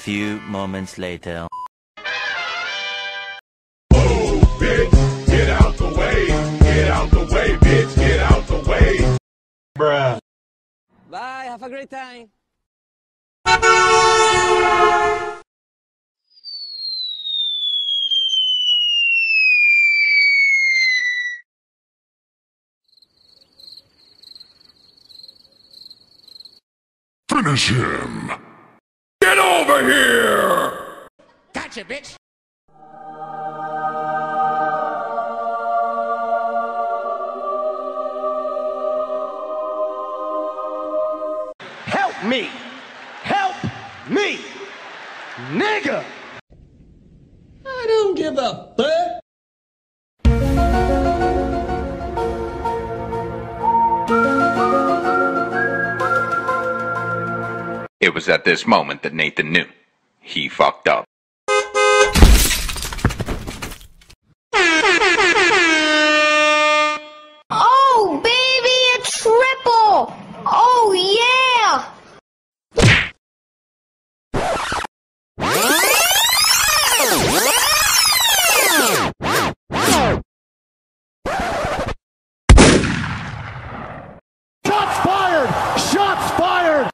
few moments later. Whoa, bitch, get out the way. Get out the way, bitch, get out the way. Bruh. Bye, have a great time. Finish him. Get over here. Gotcha, bitch. Help me! Help me! Nigga! I don't give a fuck. It was at this moment that Nathan knew. He fucked up. Oh, baby, a triple! Oh, yeah! Shots fired! Shots fired!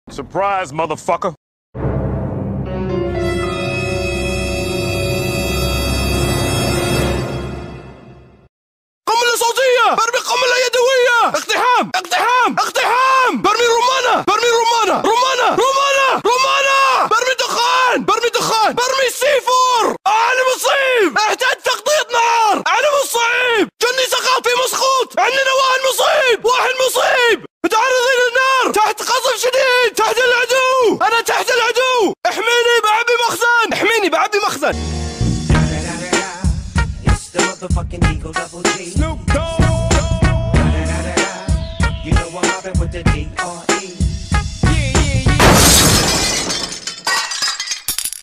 Surprise, motherfucker. قنبلة صوتية! برمي قنبلة يدوية! اقتحام! اقتحام! اقتحام! برمي رمانة! برمي رمانة! رمانة! رمانة! رمانة! برمي دخان! برمي دخان! برمي سيفور! أنا مصيب! احتاج تغطية نار! أنا مصيب! جندي ثقافي مسخوط! عندنا واحد مصيب! واحد مصيب! متعرضين للنار! تحت قصف شديد! تحت العدو! أنا تحت العدو! احميني بعبي مخزن! احميني بعبي مخزن! The motherfucking Eagle Double G. Snoop Dogg. You know I'm mobbing with the D.R.